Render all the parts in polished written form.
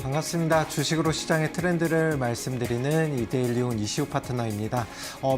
반갑습니다. 주식으로 시장의 트렌드를 말씀드리는 이데일리온 이시우 파트너입니다.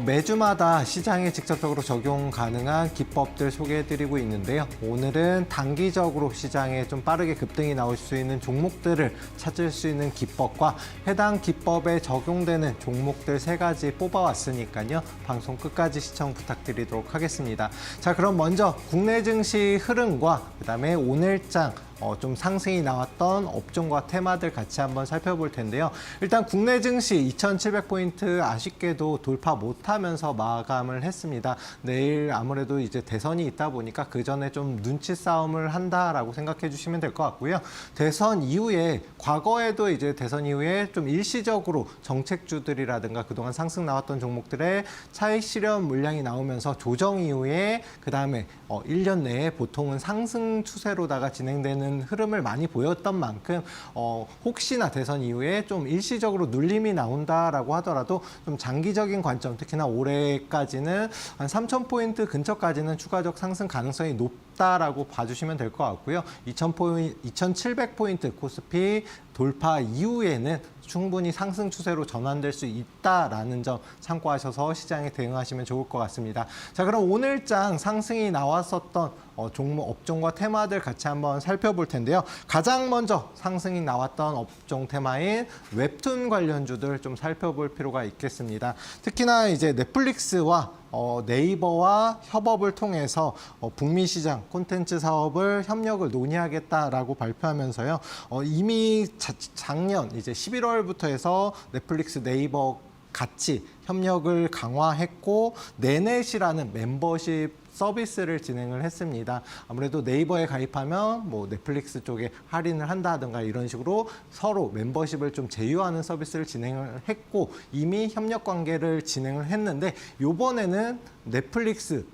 매주마다 시장에 직접적으로 적용 가능한 기법들 소개해드리고 있는데요. 오늘은 단기적으로 시장에 좀 빠르게 급등이 나올 수 있는 종목들을 찾을 수 있는 기법과 해당 기법에 적용되는 종목들 3가지 뽑아왔으니까요. 방송 끝까지 시청 부탁드리도록 하겠습니다. 자, 그럼 먼저 국내 증시 흐름과 그다음에 오늘장 좀 상승이 나왔던 업종과 테마들 같이 한번 살펴볼 텐데요. 일단 국내 증시 2,700포인트 아쉽게도 돌파 못하면서 마감을 했습니다. 내일 아무래도 이제 대선이 있다 보니까 그 전에 좀 눈치 싸움을 한다라고 생각해 주시면 될 것 같고요. 대선 이후에 과거에도 이제 대선 이후에 좀 일시적으로 정책주들이라든가 그동안 상승 나왔던 종목들의 차익 실현 물량이 나오면서 조정 이후에 그 다음에 1년 내에 보통은 상승 추세로다가 진행되는 흐름을 많이 보였던 만큼 혹시나 대선 이후에 좀 일시적으로 눌림이 나온다라고 하더라도 좀 장기적인 관점, 특히나 올해까지는 한 3,000포인트 근처까지는 추가적 상승 가능성이 높다라고 봐주시면 될 것 같고요. 2,700포인트 코스피 돌파 이후에는 충분히 상승 추세로 전환될 수 있다라는 점 참고하셔서 시장에 대응하시면 좋을 것 같습니다. 자, 그럼 오늘장 상승이 나왔었던 종목, 업종과 테마들 같이 한번 살펴볼 텐데요. 가장 먼저 상승이 나왔던 업종 테마인 웹툰 관련주들 좀 살펴볼 필요가 있겠습니다. 특히나 이제 넷플릭스와 네이버와 협업을 통해서 북미 시장 콘텐츠 사업을 협력을 논의하겠다라고 발표하면서요. 이미 작년 이제 11월부터 해서 넷플릭스, 네이버 같이 협력을 강화했고 네넷이라는 멤버십 서비스를 진행을 했습니다. 아무래도 네이버에 가입하면 뭐 넷플릭스 쪽에 할인을 한다든가 이런 식으로 서로 멤버십을 좀 제휴하는 서비스를 진행을 했고 이미 협력 관계를 진행을 했는데 이번에는 넷플릭스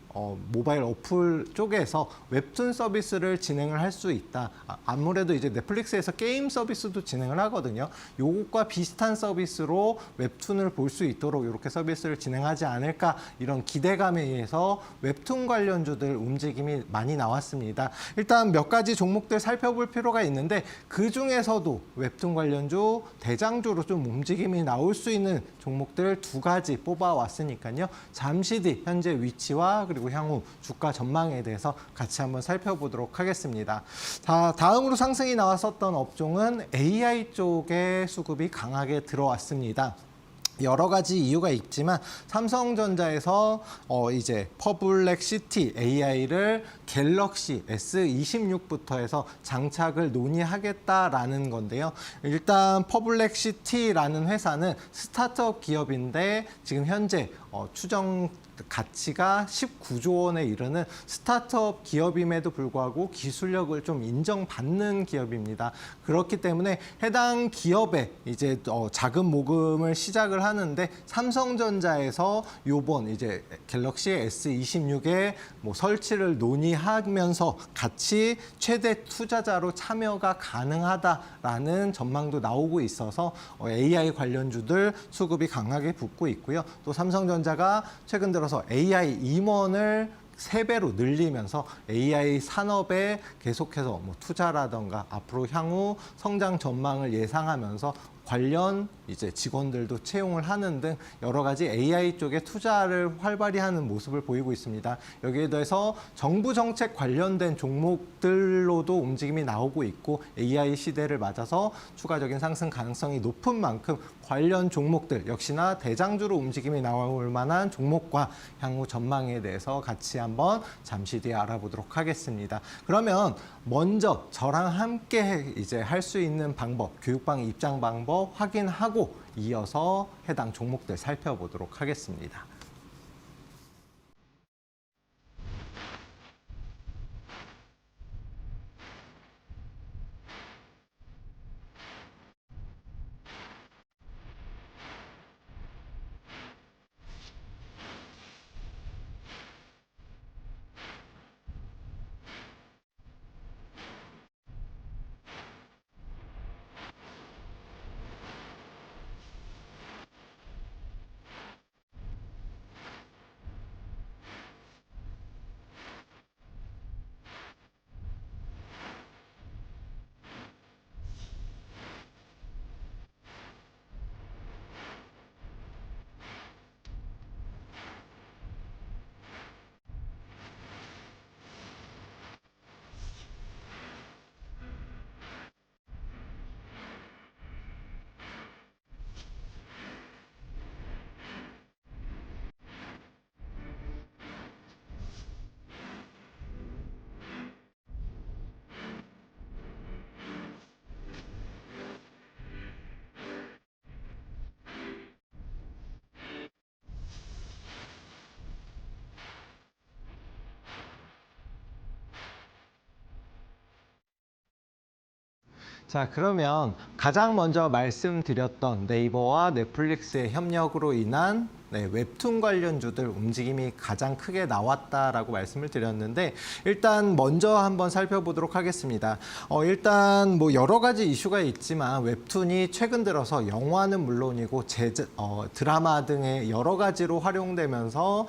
모바일 어플 쪽에서 웹툰 서비스를 진행을 할 수 있다. 아무래도 이제 넷플릭스에서 게임 서비스도 진행을 하거든요. 요것과 비슷한 서비스로 웹툰을 볼 수 있도록 이렇게 서비스를 진행하지 않을까 이런 기대감에 의해서 웹툰 관련주들 움직임이 많이 나왔습니다. 일단 몇 가지 종목들 살펴볼 필요가 있는데 그 중에서도 웹툰 관련주 대장주로 좀 움직임이 나올 수 있는 종목들 2가지 뽑아왔으니까요. 잠시 뒤 현재 위치와 그리고 향후 주가 전망에 대해서 같이 한번 살펴보도록 하겠습니다. 자, 다음으로 상승이 나왔었던 업종은 AI 쪽에 수급이 강하게 들어왔습니다. 여러 가지 이유가 있지만 삼성전자에서 이제 퍼블렉시티 AI를 갤럭시 S26부터 해서 장착을 논의하겠다라는 건데요. 일단 퍼블렉시티라는 회사는 스타트업 기업인데 지금 현재 추정 가치가 19조 원에 이르는 스타트업 기업임에도 불구하고 기술력을 좀 인정받는 기업입니다. 그렇기 때문에 해당 기업에 이제 자금 모금을 시작을 하는데 삼성전자에서 요번 이제 갤럭시 S26의 뭐 설치를 논의하면서 같이 최대 투자자로 참여가 가능하다라는 전망도 나오고 있어서 AI 관련주들 수급이 강하게 붙고 있고요. 또 삼성전자가 최근 들어서 AI 임원을 3배로 늘리면서 AI 산업에 계속해서 뭐 투자라던가 앞으로 향후 성장 전망을 예상하면서 관련 이제 직원들도 채용을 하는 등 여러 가지 AI 쪽에 투자를 활발히 하는 모습을 보이고 있습니다. 여기에 더해서 정부 정책 관련된 종목들로도 움직임이 나오고 있고 AI 시대를 맞아서 추가적인 상승 가능성이 높은 만큼 관련 종목들 역시나 대장주로 움직임이 나올 만한 종목과 향후 전망에 대해서 같이 한번 잠시 뒤에 알아보도록 하겠습니다. 그러면 먼저 저랑 함께 이제 할 수 있는 방법, 교육방 입장 방법 확인하고 이어서 해당 종목들 살펴보도록 하겠습니다. 자, 그러면 가장 먼저 말씀드렸던 네이버와 넷플릭스의 협력으로 인한 웹툰 관련주들 움직임이 가장 크게 나왔다라고 말씀을 드렸는데, 일단 먼저 한번 살펴보도록 하겠습니다. 일단 뭐 여러 가지 이슈가 있지만 웹툰이 최근 들어서 영화는 물론이고 드라마 등의 여러 가지로 활용되면서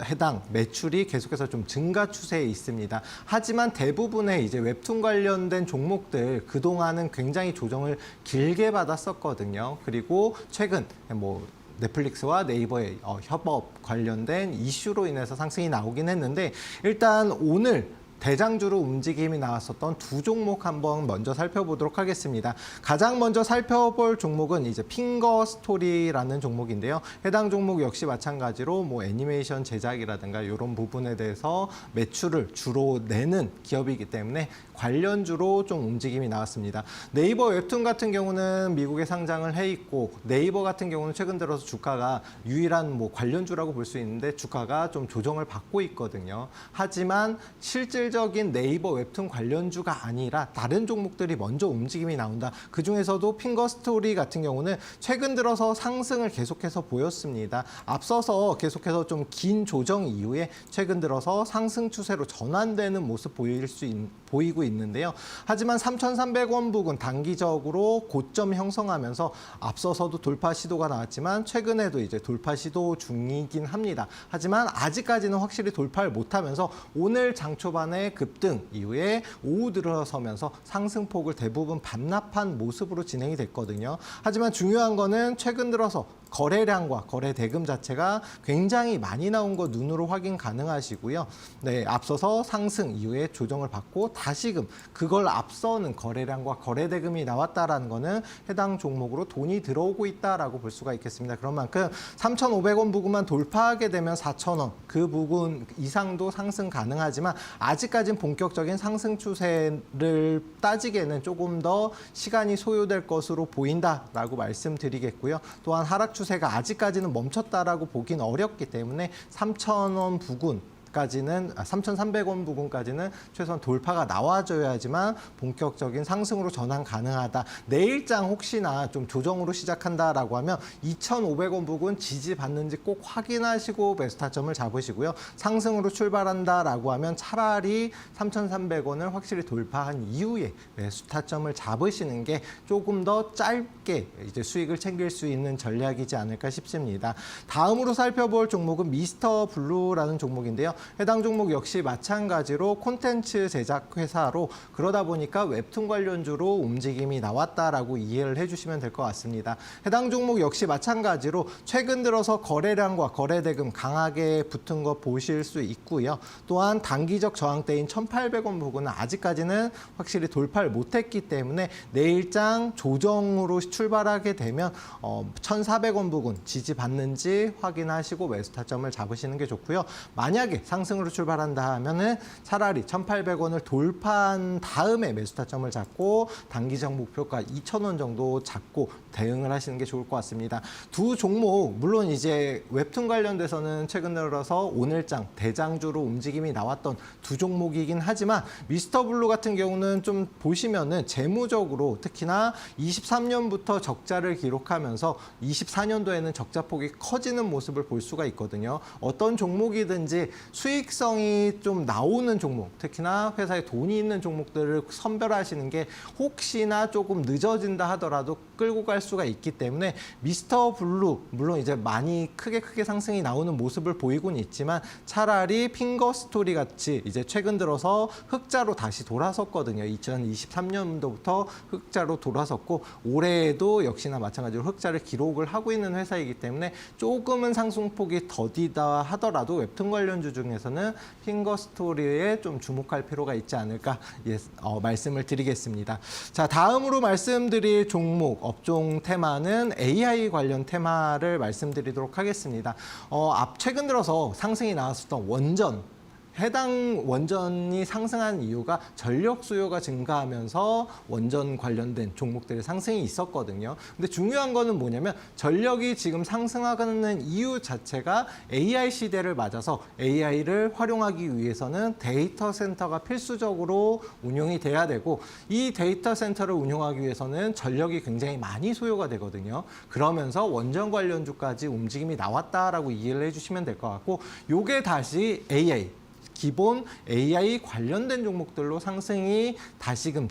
해당 매출이 계속해서 좀 증가 추세에 있습니다. 하지만 대부분의 이제 웹툰 관련된 종목들 그동안은 굉장히 조정을 길게 받았었거든요. 그리고 최근 뭐 넷플릭스와 네이버의 협업 관련된 이슈로 인해서 상승이 나오긴 했는데, 일단 오늘 대장주로 움직임이 나왔었던 두 종목 한번 먼저 살펴보도록 하겠습니다. 가장 먼저 살펴볼 종목은 이제 핑거 스토리라는 종목인데요. 해당 종목 역시 마찬가지로 뭐 애니메이션 제작이라든가 이런 부분에 대해서 매출을 주로 내는 기업이기 때문에 관련주로 좀 움직임이 나왔습니다. 네이버 웹툰 같은 경우는 미국에 상장을 해 있고, 네이버 같은 경우는 최근 들어서 주가가 유일한 뭐 관련주라고 볼 수 있는데 주가가 좀 조정을 받고 있거든요. 하지만 실질적인 네이버 웹툰 관련주가 아니라 다른 종목들이 먼저 움직임이 나온다. 그중에서도 핑거 스토리 같은 경우는 최근 들어서 상승을 계속해서 보였습니다. 앞서서 계속해서 좀 긴 조정 이후에 최근 들어서 상승 추세로 전환되는 모습 보이고 있는데요. 하지만 3,300원 부근 단기적으로 고점 형성하면서 앞서서도 돌파 시도가 나왔지만 최근에도 이제 돌파 시도 중이긴 합니다. 하지만 아직까지는 확실히 돌파를 못하면서 오늘 장 초반에 급등 이후에 오후 들어서면서 상승폭을 대부분 반납한 모습으로 진행이 됐거든요. 하지만 중요한 거는 최근 들어서 거래량과 거래 대금 자체가 굉장히 많이 나온 거 눈으로 확인 가능하시고요. 네, 앞서서 상승 이후에 조정을 받고 다시금 그걸 앞서는 거래량과 거래 대금이 나왔다라는 거는 해당 종목으로 돈이 들어오고 있다라고 볼 수가 있겠습니다. 그런 만큼 3,500원 부근만 돌파하게 되면 4,000원 그 부분 이상도 상승 가능하지만 아직까지는 본격적인 상승 추세를 따지기에는 조금 더 시간이 소요될 것으로 보인다라고 말씀드리겠고요. 또한 하락 추세가 아직까지는 멈췄다라고 보긴 어렵기 때문에 3,000원 부근 3,300원 부근까지는 최소한 돌파가 나와줘야지만 본격적인 상승으로 전환 가능하다. 내일장 혹시나 좀 조정으로 시작한다라고 하면 2,500원 부근 지지받는지 꼭 확인하시고 매수 타점을 잡으시고요. 상승으로 출발한다라고 하면 차라리 3,300원을 확실히 돌파한 이후에 매수 타점을 잡으시는 게 조금 더 짧게 이제 수익을 챙길 수 있는 전략이지 않을까 싶습니다. 다음으로 살펴볼 종목은 미스터 블루라는 종목인데요. 해당 종목 역시 마찬가지로 콘텐츠 제작 회사로, 그러다 보니까 웹툰 관련주로 움직임이 나왔다라고 이해를 해주시면 될 것 같습니다. 해당 종목 역시 마찬가지로 최근 들어서 거래량과 거래 대금 강하게 붙은 거 보실 수 있고요. 또한 단기적 저항대인 1,800원 부근은 아직까지는 확실히 돌파를 못했기 때문에 내일장 조정으로 출발하게 되면 1,400원 부근 지지받는지 확인하시고 매수 타점을 잡으시는 게 좋고요. 만약에 상승으로 출발한다 하면은 차라리 1,800원을 돌파한 다음에 매수 타점을 잡고 단기적 목표가 2,000원 정도 잡고 대응을 하시는 게 좋을 것 같습니다. 두 종목 물론 이제 웹툰 관련돼서는 최근 들어서 오늘장 대장주로 움직임이 나왔던 두 종목이긴 하지만 미스터 블루 같은 경우는 좀 보시면은 재무적으로 특히나 23년부터 적자를 기록하면서 24년도에는 적자폭이 커지는 모습을 볼 수가 있거든요. 어떤 종목이든지 수익성이 좀 나오는 종목, 특히나 회사에 돈이 있는 종목들을 선별하시는 게 혹시나 조금 늦어진다 하더라도 끌고 갈 수가 있기 때문에 미스터 블루 물론 이제 많이 크게 상승이 나오는 모습을 보이곤 있지만 차라리 핑거 스토리 같이 이제 최근 들어서 흑자로 다시 돌아섰거든요. 2023년도부터 흑자로 돌아섰고 올해에도 역시나 마찬가지로 흑자를 기록을 하고 있는 회사이기 때문에 조금은 상승폭이 더디다 하더라도 웹툰 관련주 중에서는 핑거 스토리에 좀 주목할 필요가 있지 않을까 말씀을 드리겠습니다. 자, 다음으로 말씀드릴 종목 업종 테마는 AI 관련 테마를 말씀드리도록 하겠습니다. 최근 들어서 상승이 나왔었던 원전 해당 원전이 상승한 이유가 전력 수요가 증가하면서 원전 관련된 종목들의 상승이 있었거든요. 근데 중요한 거는 뭐냐면 전력이 지금 상승하는 이유 자체가 AI 시대를 맞아서 AI를 활용하기 위해서는 데이터 센터가 필수적으로 운영이 돼야 되고, 이 데이터 센터를 운영하기 위해서는 전력이 굉장히 많이 소요가 되거든요. 그러면서 원전 관련주까지 움직임이 나왔다라고 이해를 해주시면 될 것 같고, 요게 다시 AI, 기본 AI 관련된 종목들로 상승이 다시금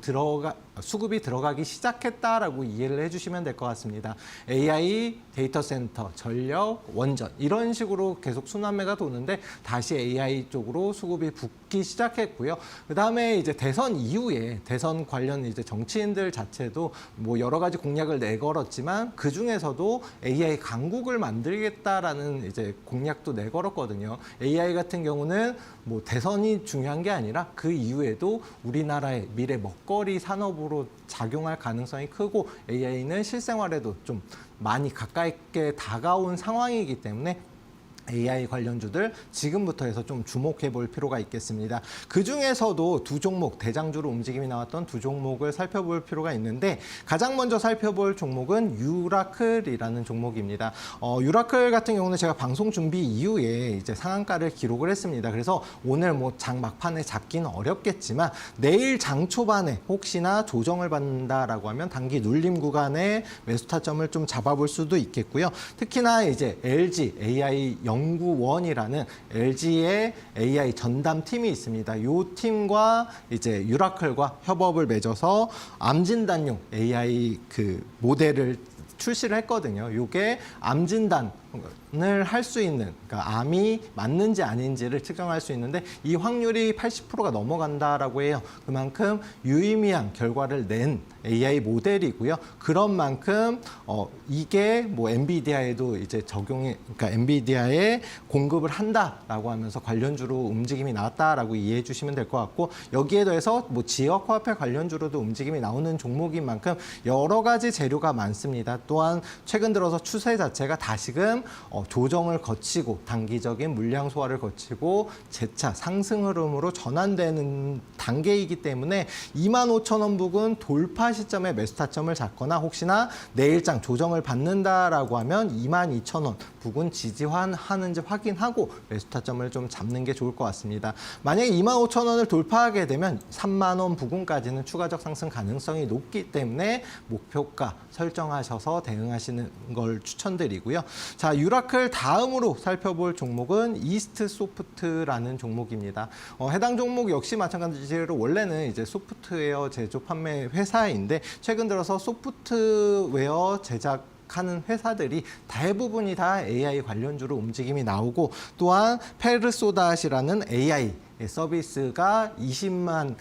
수급이 들어가기 시작했다라고 이해를 해주시면 될 것 같습니다. AI, 데이터 센터, 전력, 원전 이런 식으로 계속 순환매가 도는데 다시 AI 쪽으로 수급이 붙기 시작했고요. 그다음에 이제 대선 이후에 대선 관련 이제 정치인들 자체도 뭐 여러 가지 공약을 내걸었지만 그 중에서도 AI 강국을 만들겠다라는 이제 공약도 내걸었거든요. AI 같은 경우는 뭐 대선이 중요한 게 아니라 그 이후에도 우리나라의 미래 먹거리 산업으로 작용할 가능성이 크고, AI는 실생활에도 좀 많이 가깝게 다가온 상황이기 때문에 AI 관련주들 지금부터 해서 좀 주목해 볼 필요가 있겠습니다. 그 중에서도 두 종목, 대장주로 움직임이 나왔던 두 종목을 살펴볼 필요가 있는데, 가장 먼저 살펴볼 종목은 유라클이라는 종목입니다. 유라클 같은 경우는 제가 방송 준비 이후에 이제 상한가를 기록을 했습니다. 그래서 오늘 뭐 장 막판에 잡기는 어렵겠지만 내일 장 초반에 혹시나 조정을 받는다라고 하면 단기 눌림 구간에 매수 타점을 좀 잡아볼 수도 있겠고요. 특히나 이제 LG AI 연구원이라는 LG의 AI 전담 팀이 있습니다. 이 팀과 이제 유라클과 협업을 맺어서 암 진단용 AI 그 모델을 출시를 했거든요. 이게 암 진단을 할 수 있는, 그러니까 암이 맞는지 아닌지를 측정할 수 있는데 이 확률이 80%가 넘어간다라고 해요. 그만큼 유의미한 결과를 낸 AI 모델이고요. 그런 만큼 이게 뭐 엔비디아에도 이제 그러니까 엔비디아에 공급을 한다라고 하면서 관련주로 움직임이 나왔다라고 이해해 주시면 될 것 같고, 여기에 더해서 뭐 지역 화폐 관련주로도 움직임이 나오는 종목인 만큼 여러 가지 재료가 많습니다. 또한 최근 들어서 추세 자체가 다시금 조정을 거치고 단기적인 물량 소화를 거치고 재차 상승 흐름으로 전환되는 단계이기 때문에 25,000원 부근 돌파 시점에 매수 타점을 잡거나, 혹시나 내일장 조정을 받는다라고 하면 22,000원 부근 지지하는지 확인하고 매수 타점을 좀 잡는 게 좋을 것 같습니다. 만약에 25,000원을 돌파하게 되면 3만원 부근까지는 추가적 상승 가능성이 높기 때문에 목표가 설정하셔서 대응하시는 걸 추천드리고요. 자, 유라클 다음으로 살펴볼 종목은 이스트 소프트라는 종목입니다. 해당 종목 역시 마찬가지로 원래는 이제 소프트웨어 제조 판매 회사인데, 최근 들어서 소프트웨어 하는 회사들이 대부분이 다 AI 관련주로 움직임이 나오고, 또한 페르소닷이라는 AI 서비스가 20만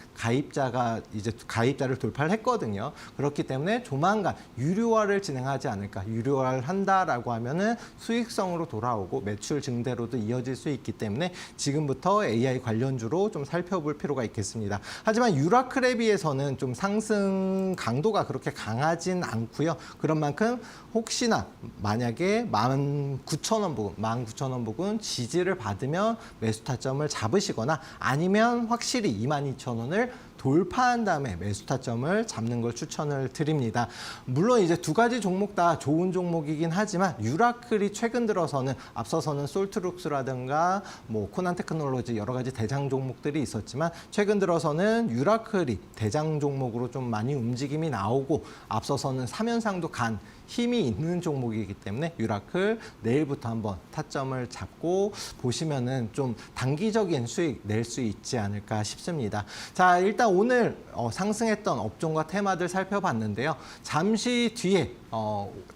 가입자를 돌파를 했거든요. 그렇기 때문에 조만간 유료화를 진행하지 않을까. 유료화를 한다라고 하면은 수익성으로 돌아오고 매출 증대로도 이어질 수 있기 때문에 지금부터 AI 관련주로 좀 살펴볼 필요가 있겠습니다. 하지만 유라클에 비해서는 좀 상승 강도가 그렇게 강하진 않고요. 그런 만큼 혹시나 만약에 19,000원 부근 지지를 받으면 매수 타점을 잡으시거나, 아니면 확실히 22,000원을 돌파한 다음에 매수 타점을 잡는 걸 추천을 드립니다. 물론 이제 두 가지 종목 다 좋은 종목이긴 하지만 유라클이 최근 들어서는 앞서서는 솔트룩스라든가 뭐 코난 테크놀로지 여러 가지 대장 종목들이 있었지만, 최근 들어서는 유라클이 대장 종목으로 좀 많이 움직임이 나오고, 앞서서는 3연상도 간 힘이 있는 종목이기 때문에 유라클 내일부터 한번 타점을 잡고 보시면은 좀 단기적인 수익 낼 수 있지 않을까 싶습니다. 자, 일단 오늘 상승했던 업종과 테마들 살펴봤는데요. 잠시 뒤에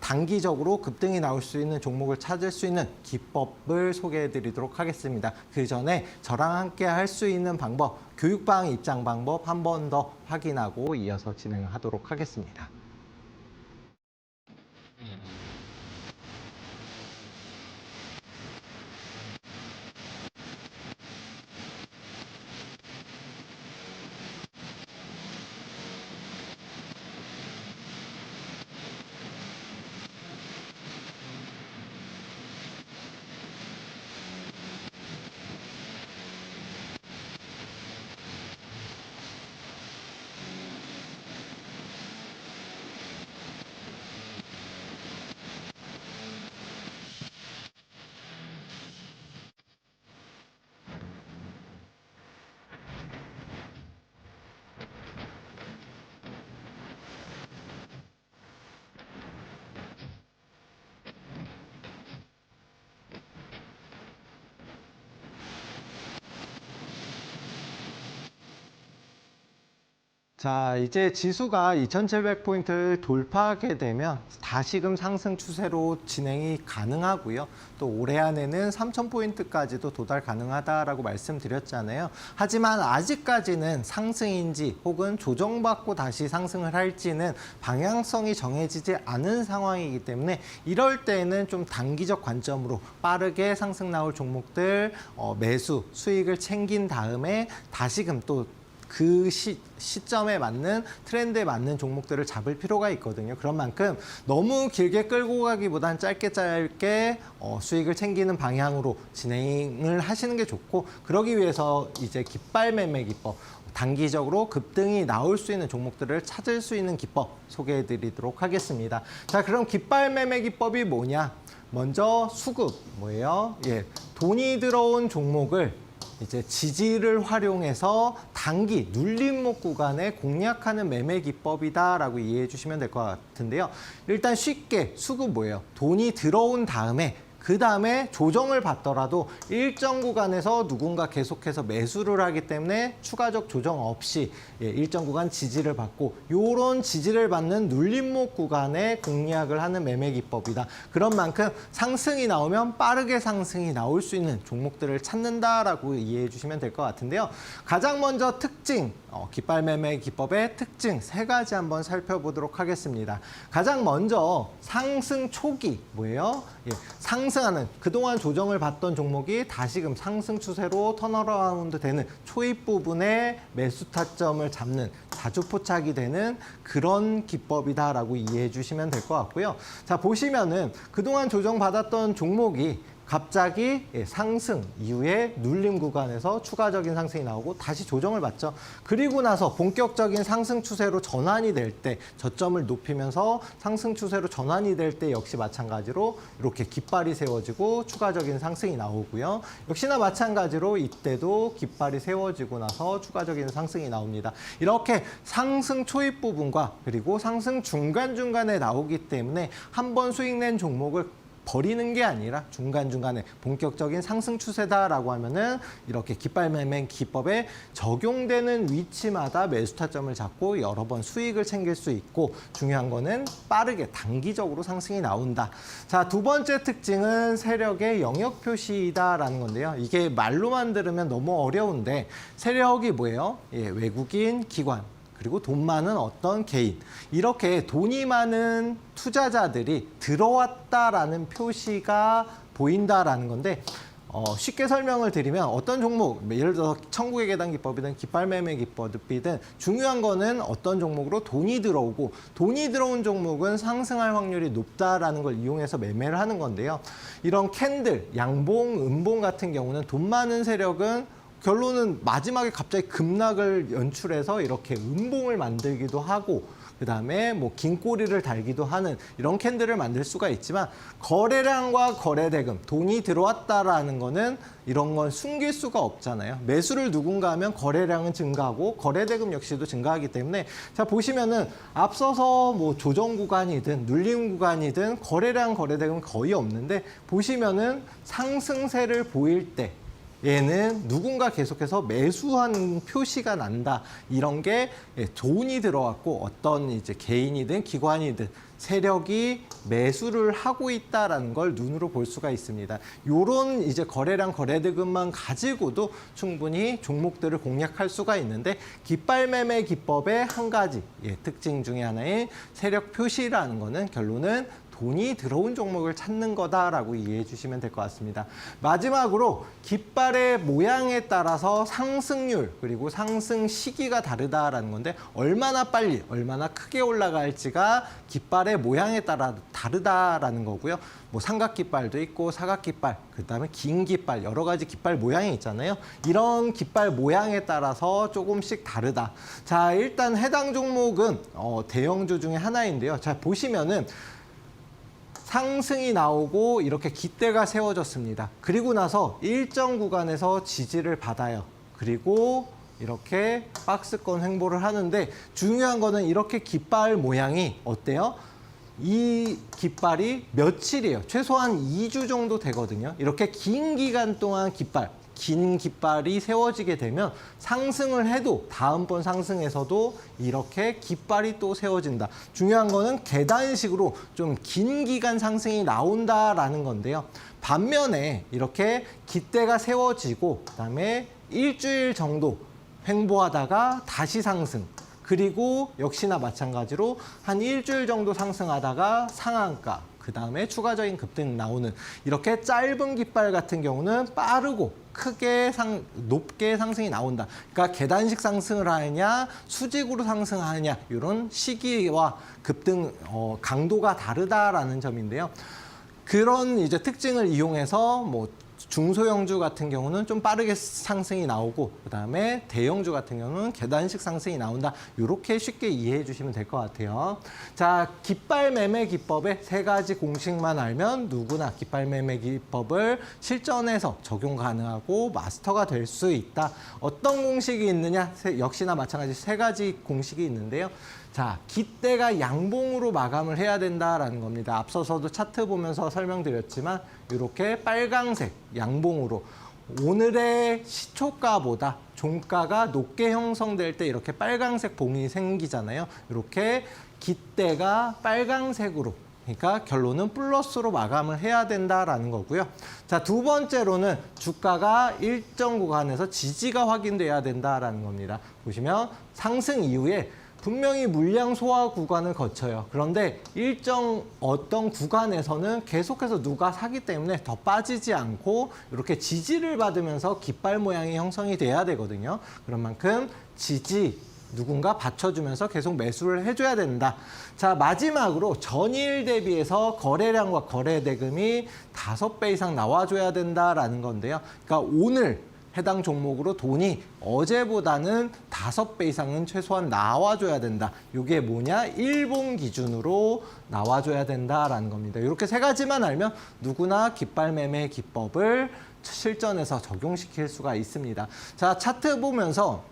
단기적으로 급등이 나올 수 있는 종목을 찾을 수 있는 기법을 소개해 드리도록 하겠습니다. 그 전에 저랑 함께 할 수 있는 방법, 교육방 입장 방법 한 번 더 확인하고 이어서 진행하도록 하겠습니다. 자, 이제 지수가 2,700포인트를 돌파하게 되면 다시금 상승 추세로 진행이 가능하고요. 또 올해 안에는 3,000포인트까지도 도달 가능하다라고 말씀드렸잖아요. 하지만 아직까지는 상승인지 혹은 조정받고 다시 상승을 할지는 방향성이 정해지지 않은 상황이기 때문에 이럴 때는 좀 단기적 관점으로 빠르게 상승 나올 종목들 매수, 수익을 챙긴 다음에 다시금 또 그 시점에 맞는 트렌드에 맞는 종목들을 잡을 필요가 있거든요. 그런 만큼 너무 길게 끌고 가기보단 짧게 수익을 챙기는 방향으로 진행을 하시는 게 좋고, 그러기 위해서 이제 깃발 매매 기법, 단기적으로 급등이 나올 수 있는 종목들을 찾을 수 있는 기법 소개해 드리도록 하겠습니다. 자, 그럼 깃발 매매 기법이 뭐냐? 먼저 수급 뭐예요? 돈이 들어온 종목을 이제 지지를 활용해서 단기 눌림목 구간에 공략하는 매매 기법이다라고 이해해 주시면 될 것 같은데요. 일단 쉽게 수급 뭐예요? 돈이 들어온 다음에 그 다음에 조정을 받더라도 일정 구간에서 누군가 계속해서 매수를 하기 때문에 추가적 조정 없이 일정 구간 지지를 받고, 이런 지지를 받는 눌림목 구간에 공략을 하는 매매 기법이다. 그런 만큼 상승이 나오면 빠르게 상승이 나올 수 있는 종목들을 찾는다라고 이해해 주시면 될 것 같은데요. 가장 먼저 특징, 깃발 매매 기법의 특징 3가지 한번 살펴보도록 하겠습니다. 가장 먼저 상승 초기 뭐예요? 상승하는, 그동안 조정을 받던 종목이 다시금 상승 추세로 턴어라운드 되는 초입 부분에 매수 타점을 잡는, 자주포착이 되는 그런 기법이다라고 이해해 주시면 될 것 같고요. 자, 보시면은 그동안 조정받았던 종목이 갑자기 상승 이후에 눌림 구간에서 추가적인 상승이 나오고 다시 조정을 받죠. 그리고 나서 본격적인 상승 추세로 전환이 될 때, 저점을 높이면서 상승 추세로 전환이 될 때 역시 마찬가지로 이렇게 깃발이 세워지고 추가적인 상승이 나오고요. 역시나 마찬가지로 이때도 깃발이 세워지고 나서 추가적인 상승이 나옵니다. 이렇게 상승 초입 부분과 그리고 상승 중간중간에 나오기 때문에 한 번 수익 낸 종목을 버리는 게 아니라 중간중간에 본격적인 상승 추세다라고 하면은 이렇게 깃발 매매 기법에 적용되는 위치마다 매수 타점을 잡고 여러 번 수익을 챙길 수 있고, 중요한 거는 빠르게 단기적으로 상승이 나온다. 자, 두 번째 특징은 세력의 영역 표시이다라는 건데요. 이게 말로만 들으면 너무 어려운데 세력이 뭐예요? 외국인, 기관, 그리고 돈 많은 어떤 개인, 이렇게 돈이 많은 투자자들이 들어왔다라는 표시가 보인다라는 건데, 쉽게 설명을 드리면 어떤 종목, 예를 들어서 천국의 계단 기법이든 깃발 매매 기법이든 중요한 거는 어떤 종목으로 돈이 들어오고, 돈이 들어온 종목은 상승할 확률이 높다라는 걸 이용해서 매매를 하는 건데요. 이런 캔들, 양봉, 음봉 같은 경우는 돈 많은 세력은 결론은 마지막에 갑자기 급락을 연출해서 이렇게 음봉을 만들기도 하고, 그 다음에 뭐 긴 꼬리를 달기도 하는 이런 캔들을 만들 수가 있지만, 거래량과 거래대금, 돈이 들어왔다라는 거는 이런 건 숨길 수가 없잖아요. 매수를 누군가 하면 거래량은 증가하고 거래대금 역시도 증가하기 때문에, 자, 보시면은 앞서서 뭐 조정 구간이든 눌림 구간이든 거래량, 거래대금 거의 없는데, 보시면은 상승세를 보일 때 얘는 누군가 계속해서 매수하는 표시가 난다. 이런 게 돈이 들어왔고 어떤 이제 개인이든 기관이든 세력이 매수를 하고 있다라는 걸 눈으로 볼 수가 있습니다. 요런 이제 거래량, 거래대금만 가지고도 충분히 종목들을 공략할 수가 있는데, 깃발 매매 기법의 한 가지 특징 중에 하나인 세력 표시라는 거는 결론은 돈이 들어온 종목을 찾는 거다라고 이해해 주시면 될 것 같습니다. 마지막으로 깃발의 모양에 따라서 상승률 그리고 상승 시기가 다르다라는 건데, 얼마나 빨리 얼마나 크게 올라갈지가 깃발의 모양에 따라 다르다라는 거고요. 뭐 삼각 깃발도 있고 사각 깃발, 그다음에 긴 깃발, 여러 가지 깃발 모양이 있잖아요. 이런 깃발 모양에 따라서 조금씩 다르다. 자, 일단 해당 종목은 대형주 중에 하나인데요. 자, 보시면은 상승이 나오고 이렇게 깃대가 세워졌습니다. 그리고 나서 일정 구간에서 지지를 받아요. 그리고 이렇게 박스권 횡보를 하는데, 중요한 거는 이렇게 깃발 모양이 어때요? 이 깃발이 며칠이에요. 최소한 2주 정도 되거든요. 이렇게 긴 기간 동안 깃발, 긴 깃발이 세워지게 되면 상승을 해도 다음번 상승에서도 이렇게 깃발이 또 세워진다. 중요한 거는 계단식으로 좀 긴 기간 상승이 나온다라는 건데요. 반면에 이렇게 깃대가 세워지고 그다음에 일주일 정도 횡보하다가 다시 상승. 그리고 역시나 마찬가지로 한 일주일 정도 상승하다가 상한가, 그 다음에 추가적인 급등 나오는 이렇게 짧은 깃발 같은 경우는 빠르고 크게 높게 상승이 나온다. 그러니까 계단식 상승을 하느냐, 수직으로 상승하느냐 이런 시기와 급등 강도가 다르다라는 점인데요. 그런 이제 특징을 이용해서 뭐 중소형주 같은 경우는 좀 빠르게 상승이 나오고 그다음에 대형주 같은 경우는 계단식 상승이 나온다. 이렇게 쉽게 이해해 주시면 될 것 같아요. 자, 깃발 매매 기법의 3가지 공식만 알면 누구나 깃발 매매 기법을 실전에서 적용 가능하고 마스터가 될 수 있다. 어떤 공식이 있느냐? 역시나 마찬가지 3가지 공식이 있는데요. 자, 깃대가 양봉으로 마감을 해야 된다라는 겁니다. 앞서서도 차트 보면서 설명드렸지만 이렇게 빨강색 양봉으로 오늘의 시초가보다 종가가 높게 형성될 때 이렇게 빨강색 봉이 생기잖아요. 이렇게 깃대가 빨강색으로, 그러니까 결론은 플러스로 마감을 해야 된다라는 거고요. 자, 두 번째로는 주가가 일정 구간에서 지지가 확인돼야 된다라는 겁니다. 보시면 상승 이후에 분명히 물량 소화 구간을 거쳐요. 그런데 일정 어떤 구간에서는 계속해서 누가 사기 때문에 더 빠지지 않고 이렇게 지지를 받으면서 깃발 모양이 형성이 돼야 되거든요. 그런 만큼 지지 누군가 받쳐주면서 계속 매수를 해줘야 된다. 자, 마지막으로 전일 대비해서 거래량과 거래 대금이 5배 이상 나와줘야 된다라는 건데요. 그러니까 오늘 해당 종목으로 돈이 어제보다는 5배 이상은 최소한 나와줘야 된다. 이게 뭐냐? 일본 기준으로 나와줘야 된다라는 겁니다. 이렇게 3가지만 알면 누구나 깃발 매매 기법을 실전에서 적용시킬 수가 있습니다. 자, 차트 보면서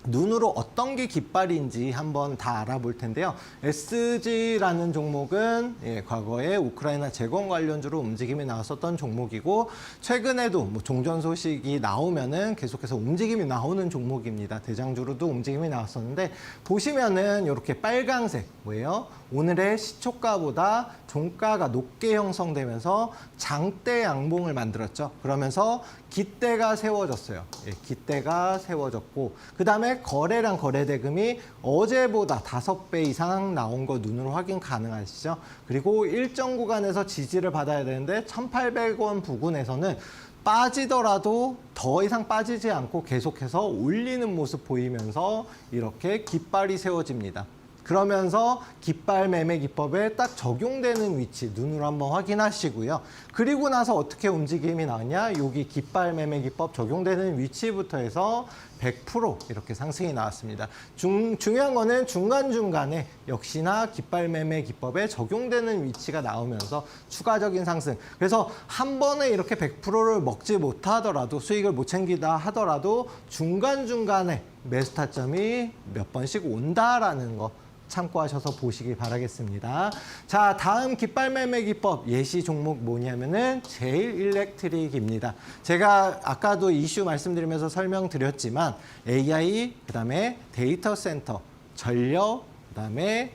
눈으로 어떤 게 깃발인지 한번 다 알아볼 텐데요. SG라는 종목은 과거에 우크라이나 재건 관련주로 움직임이 나왔었던 종목이고 최근에도 뭐 종전 소식이 나오면은 계속해서 움직임이 나오는 종목입니다. 대장주로도 움직임이 나왔었는데 보시면은 이렇게 빨강색 뭐예요? 오늘의 시초가보다 종가가 높게 형성되면서 장대 양봉을 만들었죠. 그러면서 깃대가 세워졌어요. 깃대가 세워졌고 그 다음에 거래량 거래 대금이 어제보다 5배 이상 나온 거 눈으로 확인 가능하시죠. 그리고 일정 구간에서 지지를 받아야 되는데 1,800원 부근에서는 빠지더라도 더 이상 빠지지 않고 계속해서 올리는 모습 보이면서 이렇게 깃발이 세워집니다. 그러면서 깃발 매매 기법에 딱 적용되는 위치 눈으로 한번 확인하시고요. 그리고 나서 어떻게 움직임이 나왔냐? 여기 깃발 매매 기법 적용되는 위치부터 해서 100% 이렇게 상승이 나왔습니다. 중요한 거는 중간중간에 역시나 깃발 매매 기법에 적용되는 위치가 나오면서 추가적인 상승. 그래서 한 번에 이렇게 100%를 먹지 못하더라도 수익을 못 챙기다 하더라도 중간중간에 매수 타점이 몇 번씩 온다라는 거 참고하셔서 보시기 바라겠습니다. 자, 다음 깃발 매매 기법 예시 종목 뭐냐면은 제일일렉트릭입니다. 제가 아까도 이슈 말씀드리면서 설명드렸지만 AI, 그다음에 데이터 센터, 전력, 그다음에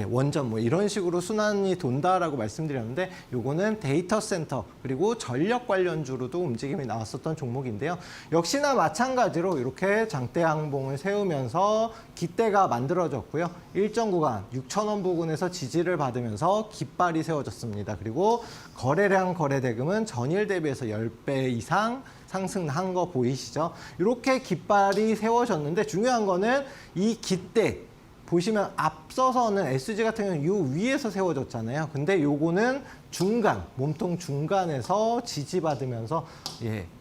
원전 뭐 이런 식으로 순환이 돈다라고 말씀드렸는데 요거는 데이터 센터 그리고 전력 관련주로도 움직임이 나왔었던 종목인데요. 역시나 마찬가지로 이렇게 장대 양봉을 세우면서 깃대가 만들어졌고요. 일정 구간 6,000원 부근에서 지지를 받으면서 깃발이 세워졌습니다. 그리고 거래량 거래 대금은 전일 대비해서 10배 이상 상승한 거 보이시죠? 이렇게 깃발이 세워졌는데 중요한 거는 이 깃대 보시면 앞서서는 SG 같은 경우는 요 위에서 세워졌잖아요. 근데 요거는 중간, 몸통 중간에서 지지받으면서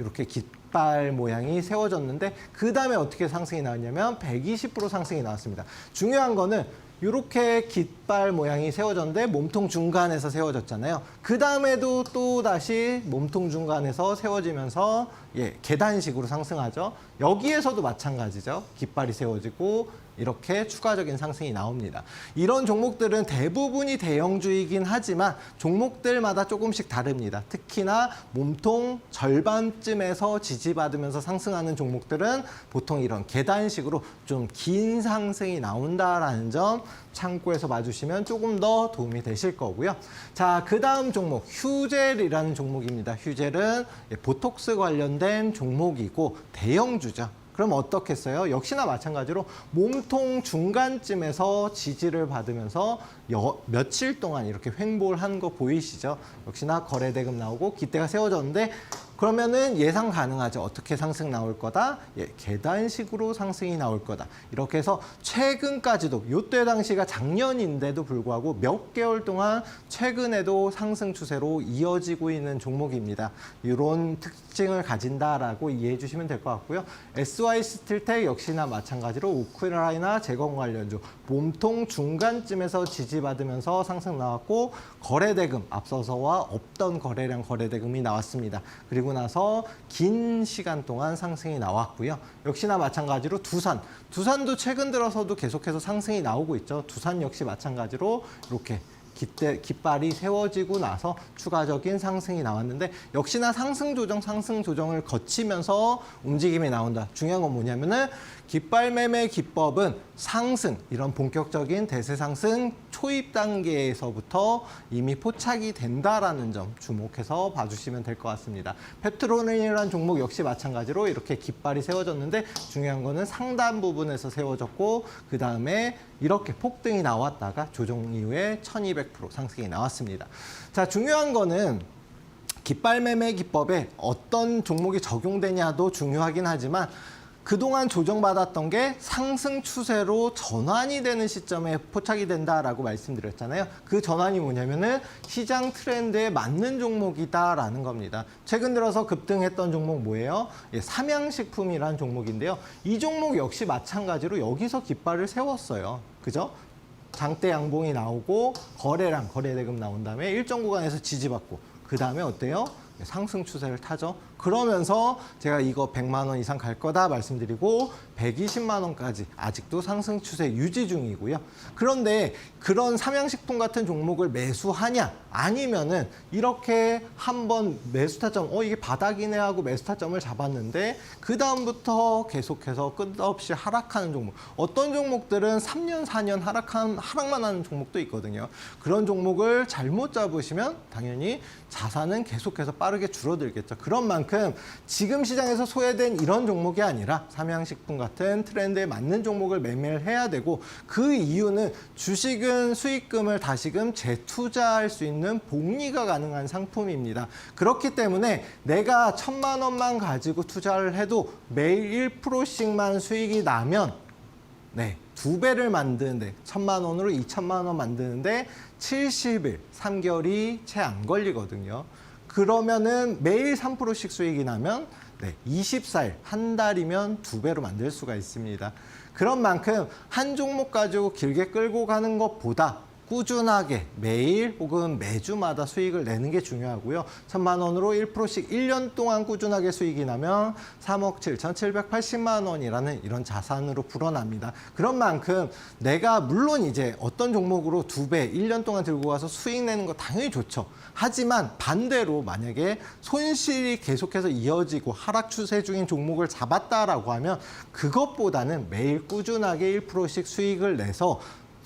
이렇게 깃발 모양이 세워졌는데 그 다음에 어떻게 상승이 나왔냐면 120% 상승이 나왔습니다. 중요한 거는 이렇게 깃발 모양이 세워졌는데 몸통 중간에서 세워졌잖아요. 그 다음에도 또 다시 몸통 중간에서 세워지면서 계단식으로 상승하죠. 여기에서도 마찬가지죠. 깃발이 세워지고 이렇게 추가적인 상승이 나옵니다. 이런 종목들은 대부분이 대형주이긴 하지만 종목들마다 조금씩 다릅니다. 특히나 몸통 절반쯤에서 지지받으면서 상승하는 종목들은 보통 이런 계단식으로 좀 긴 상승이 나온다라는 점 참고해서 봐주시면 조금 더 도움이 되실 거고요. 자, 그 다음 종목 휴젤이라는 종목입니다. 휴젤은 보톡스 관련된 종목이고 대형주죠. 그럼 어떻겠어요? 역시나 마찬가지로 몸통 중간쯤에서 지지를 받으면서 며칠 동안 이렇게 횡보를 한 거 보이시죠? 역시나 거래대금 나오고 기대가 세워졌는데 그러면은 예상 가능하죠. 어떻게 상승 나올 거다? 예, 계단식으로 상승이 나올 거다. 이렇게 해서 최근까지도 이때 당시가 작년인데도 불구하고 몇 개월 동안 최근에도 상승 추세로 이어지고 있는 종목입니다. 이런 특징을 가진다라고 이해해 주시면 될 것 같고요. SY 스틸텍 역시나 마찬가지로 우크라이나 재건 관련주 몸통 중간쯤에서 지지받으면서 상승 나왔고 거래대금 앞서서와 없던 거래량 거래대금이 나왔습니다. 그리고 나서 긴 시간 동안 상승이 나왔고요. 역시나 마찬가지로 두산도 최근 들어서도 계속해서 상승이 나오고 있죠. 두산 역시 마찬가지로 이렇게 깃발이 세워지고 나서 추가적인 상승이 나왔는데 역시나 상승 조정을 거치면서 움직임이 나온다. 중요한 건 뭐냐면은 깃발 매매 기법은 상승, 이런 본격적인 대세 상승 초입 단계에서부터 이미 포착이 된다라는 점 주목해서 봐주시면 될 것 같습니다. 페트로널이라는 종목 역시 마찬가지로 이렇게 깃발이 세워졌는데 중요한 거는 상단 부분에서 세워졌고 그 다음에 이렇게 폭등이 나왔다가 조정 이후에 1200% 상승이 나왔습니다. 자, 중요한 거는 깃발 매매 기법에 어떤 종목이 적용되냐도 중요하긴 하지만 그동안 조정받았던 게 상승 추세로 전환이 되는 시점에 포착이 된다라고 말씀드렸잖아요. 그 전환이 뭐냐면은 시장 트렌드에 맞는 종목이다라는 겁니다. 최근 들어서 급등했던 종목 뭐예요? 예, 삼양식품이라는 종목인데요. 이 종목 역시 마찬가지로 여기서 깃발을 세웠어요. 그죠? 장대 양봉이 나오고 거래량, 거래대금 나온 다음에 일정 구간에서 지지받고 그 다음에 어때요? 상승 추세를 타죠. 그러면서 제가 이거 100만 원 이상 갈 거다 말씀드리고 120만 원까지 아직도 상승 추세 유지 중이고요. 그런데 그런 삼양식품 같은 종목을 매수하냐 아니면은 이렇게 한번 매수 타점 이게 바닥이네 하고 매수 타점을 잡았는데 그 다음부터 계속해서 끝없이 하락하는 종목, 어떤 종목들은 3년 4년 하락만 하는 종목도 있거든요. 그런 종목을 잘못 잡으시면 당연히 자산은 계속해서 빠르게 줄어들겠죠. 그런 만큼 지금 시장에서 소외된 이런 종목이 아니라 삼양식품 같은 트렌드에 맞는 종목을 매매를 해야 되고, 그 이유는 주식은 수익금을 다시금 재투자할 수 있는 복리가 가능한 상품입니다. 그렇기 때문에 내가 1,000만 원만 가지고 투자를 해도 매일 1%씩만 수익이 나면 2배를 만드는데 1,000만 원으로 2,000만 원 만드는데 70일, 3개월이 채 안 걸리거든요. 그러면은 매일 3%씩 수익이 나면 24일, 한 달이면 2배로 만들 수가 있습니다. 그런 만큼 한 종목 가지고 길게 끌고 가는 것보다 꾸준하게 매일 혹은 매주마다 수익을 내는 게 중요하고요. 1,000만 원으로 1%씩 1년 동안 꾸준하게 수익이 나면 3억 7,780만 원이라는 이런 자산으로 불어납니다. 그런 만큼 내가 물론 이제 어떤 종목으로 2배 1년 동안 들고 가서 수익 내는 거 당연히 좋죠. 하지만 반대로 만약에 손실이 계속해서 이어지고 하락 추세 중인 종목을 잡았다라고 하면 그것보다는 매일 꾸준하게 1%씩 수익을 내서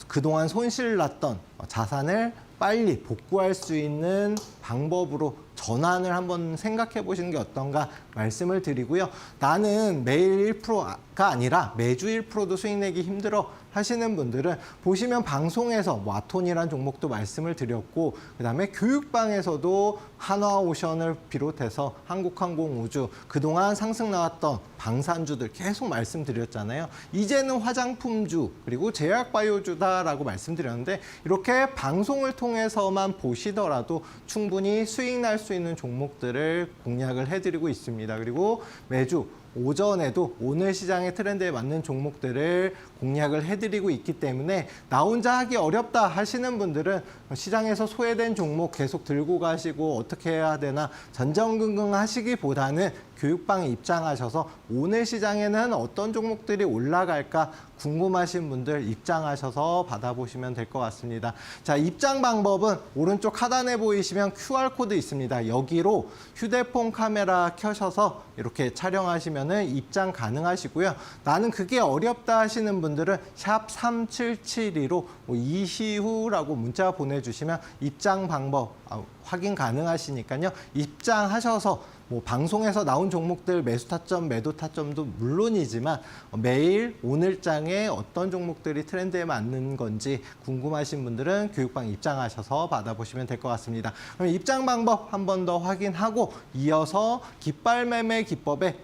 그동안 손실 났던 자산을 빨리 복구할 수 있는 방법으로 전환을 한번 생각해 보시는 게 어떤가 말씀을 드리고요. 나는 매일 1%가 아니라 매주 1%도 수익 내기 힘들어 하시는 분들은 보시면 방송에서 와톤이라는 종목도 말씀을 드렸고, 그다음에 교육방에서도 한화오션을 비롯해서 한국항공우주, 그동안 상승 나왔던 방산주들 계속 말씀드렸잖아요. 이제는 화장품주 그리고 제약바이오주다라고 말씀드렸는데, 이렇게 방송을 통해서만 보시더라도 충분히 수익 날 수 있는 종목들을 공략을 해드리고 있습니다. 그리고 매주 오전에도 오늘 시장의 트렌드에 맞는 종목들을 공략을 해드리고 있기 때문에 나 혼자 하기 어렵다 하시는 분들은 시장에서 소외된 종목 계속 들고 가시고 어떻게 해야 되나 전전긍긍 하시기보다는 교육방에 입장하셔서 오늘 시장에는 어떤 종목들이 올라갈까 궁금하신 분들 입장하셔서 받아보시면 될 것 같습니다. 자, 입장 방법은 오른쪽 하단에 보이시면 QR코드 있습니다. 여기로 휴대폰 카메라 켜셔서 이렇게 촬영하시면 입장 가능하시고요. 나는 그게 어렵다 하시는 분들은 샵 3772로 이시후라고 문자 보내주시면 입장 방법 확인 가능하시니까요. 입장하셔서 방송에서 나온 종목들 매수 타점, 매도 타점도 물론이지만 매일 오늘장에 어떤 종목들이 트렌드에 맞는 건지 궁금하신 분들은 교육방 입장하셔서 받아보시면 될 것 같습니다. 그럼 입장 방법 한 번 더 확인하고 이어서 깃발 매매 기법에